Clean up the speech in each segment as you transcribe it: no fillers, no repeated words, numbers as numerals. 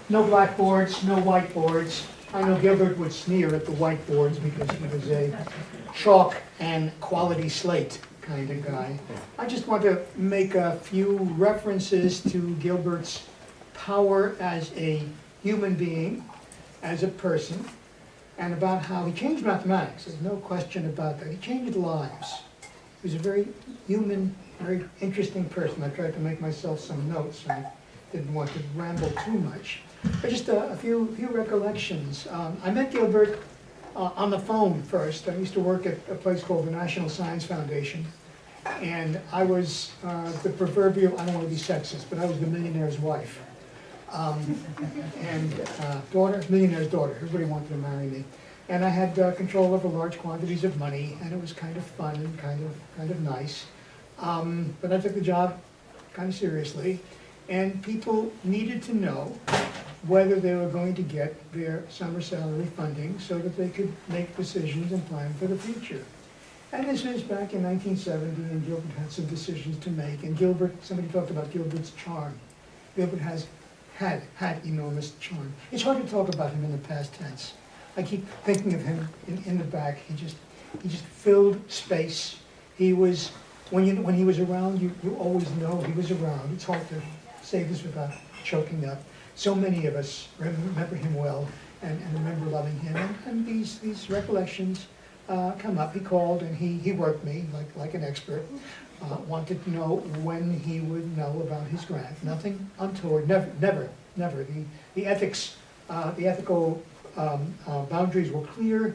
No blackboards, no whiteboards. I know Gilbert would sneer at the whiteboards because he was a chalk and quality slate kind of guy. I just want to make a few references to Gilbert's power as a human being, as a person, and about how he changed mathematics. There's no question about that. He changed lives. He was a very human, very interesting person. I tried to make myself some notes. I didn't want to ramble too much. But just a few recollections. I met Gilbert on the phone first. I used to work at a place called the National Science Foundation. And I was the proverbial, I don't want to be sexist, but I was the millionaire's wife. Daughter, millionaire's daughter. Everybody wanted to marry me. And I had control over large quantities of money, and it was kind of fun and kind of nice. But I took the job kind of seriously, and people needed to know whether they were going to get their summer salary funding so that they could make decisions and plan for the future. And this was back in 1970, and Gilbert had some decisions to make. And Gilbert, somebody talked about Gilbert's charm. Gilbert had enormous charm. It's hard to talk about him in the past tense. I keep thinking of him in the back. He just filled space. He was, when he was around, you always know he was around. It's hard to say this without choking up. So many of us remember him well and remember loving him. And these recollections come up. He called and he worked me like an expert. Wanted to know when he would know about his grant. Nothing untoward. Never. The ethical boundaries were clear.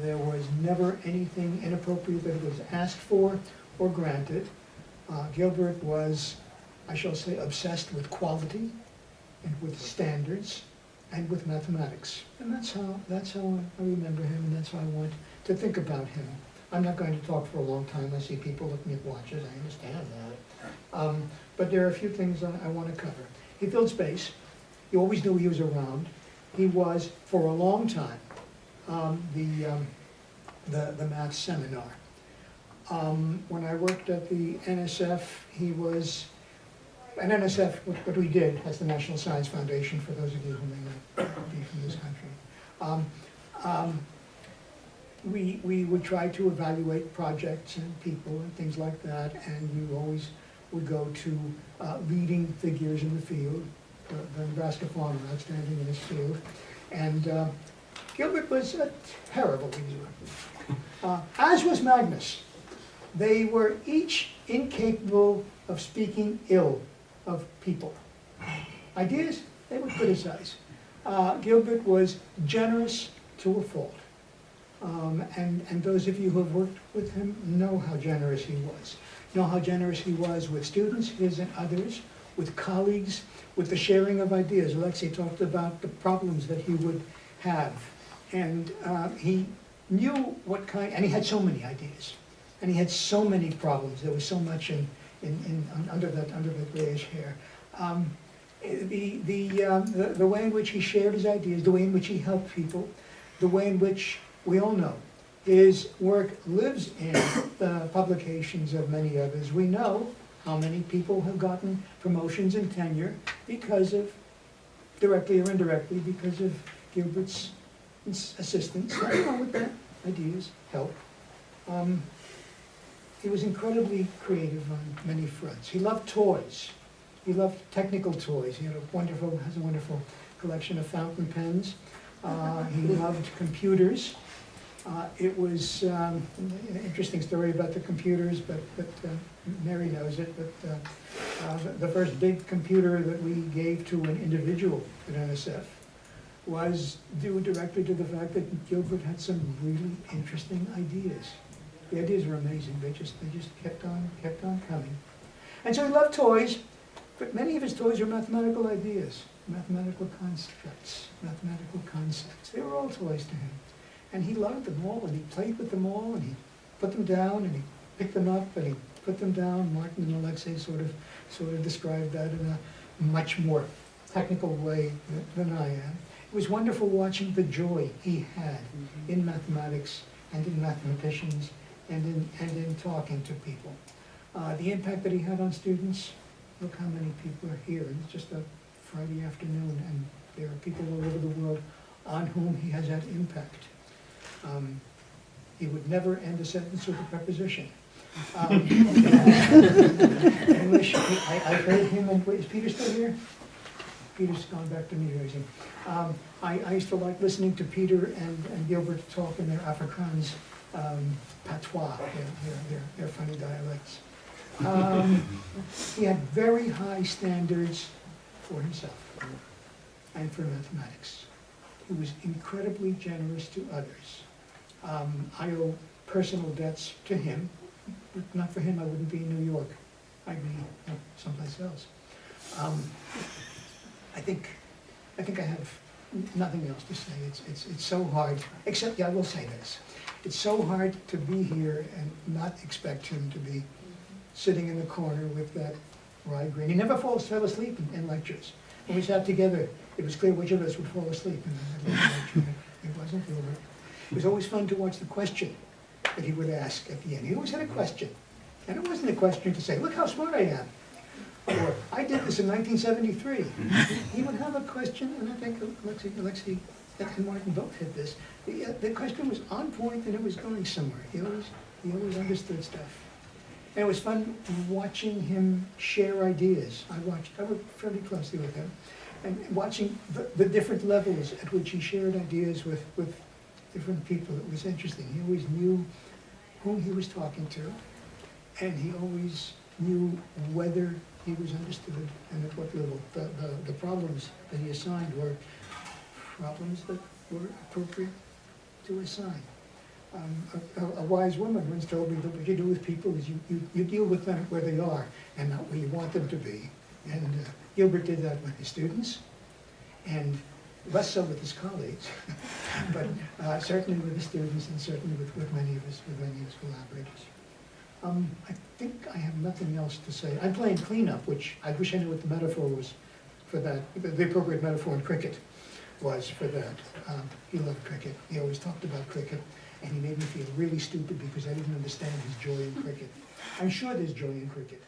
There was never anything inappropriate that was asked for or granted. Gilbert was, I shall say, obsessed with quality and with standards and with mathematics. And that's how I remember him, and that's how I want to think about him. I'm not going to talk for a long time. I see people looking at watches. I understand that. But there are a few things I want to cover. He filled space. You always knew he was around. He was, for a long time, the math seminar. When I worked at the NSF, he was, and NSF, what we did as the National Science Foundation, for those of you who may not be from this country, we would try to evaluate projects and people and things like that, and you always would go to leading figures in the field. The Nebraska farmer, outstanding in his field. And Gilbert was a terrible leader, as was Magnus. They were each incapable of speaking ill of people. Ideas, they would criticize. Gilbert was generous to a fault. And those of you who have worked with him know how generous he was. Know how generous he was with students, his and others, with colleagues, with the sharing of ideas. Alexei talked about the problems that he would have. And he knew what kind, and he had so many ideas. And he had so many problems. There was so much under that grayish hair. The way in which he shared his ideas, the way in which he helped people, the way in which, we all know, his work lives in the publications of many others. We know how many people have gotten promotions and tenure because of, directly or indirectly, because of Gilbert's assistance. Nothing wrong with that. Ideas, help. He was incredibly creative on many fronts. He loved toys. He loved technical toys. He has a wonderful collection of fountain pens. He loved computers. It was an interesting story about the computers, but Mary knows it. But the first big computer that we gave to an individual at NSF was due directly to the fact that Gilbert had some really interesting ideas. The ideas were amazing. They just kept on coming. And so he loved toys, but many of his toys were mathematical ideas, mathematical constructs, mathematical concepts. They were all toys to him. And he loved them all, and he played with them all, and he put them down, and he picked them up, and he put them down. Martin and Alexei sort of described that in a much more technical way than I am. It was wonderful watching the joy he had in mathematics and in mathematicians and in talking to people. The impact that he had on students, look how many people are here. It's just a Friday afternoon, and There are people all over the world on whom he has had impact. He would never end a sentence with a preposition. English, I heard him, and is Peter still here? Peter's gone back to New Jersey. I used to like listening to Peter and Gilbert talk in their Afrikaans patois, their funny dialects. He had very high standards for himself and for mathematics. He was incredibly generous to others. I owe personal debts to him. If not for him, I wouldn't be in New York. I'd be someplace else. I think I have nothing else to say. It's so hard, except, yeah, I will say this. It's so hard to be here and not expect him to be sitting in the corner with that wry grin. He never fell asleep in lectures. When we sat together, it was clear which of us would fall asleep in the lecture. It wasn't Gilbert. It was always fun to watch the question that he would ask at the end. He always had a question. And it wasn't a question to say, look how smart I am. Or, I did this in 1973. He would have a question, and I think Alexei and Martin both hit this. The question was on point and it was going somewhere. He always understood stuff. And it was fun watching him share ideas. I worked fairly closely with him. And watching the different levels at which he shared ideas with different people, it was interesting. He always knew whom he was talking to, and he always knew whether he was understood and at what level. The problems that he assigned were problems that were appropriate to assign. A wise woman once told me that what you do with people is you deal with them where they are and not where you want them to be. And Gilbert did that with his students, and less so with his colleagues, but certainly with his students and certainly with many of his collaborators. I think I have nothing else to say. I'm playing cleanup, which I wish I knew what the metaphor was for that. The appropriate metaphor in cricket was for that. He loved cricket. He always talked about cricket, and he made me feel really stupid because I didn't understand his joy in cricket. I'm sure there's joy in cricket.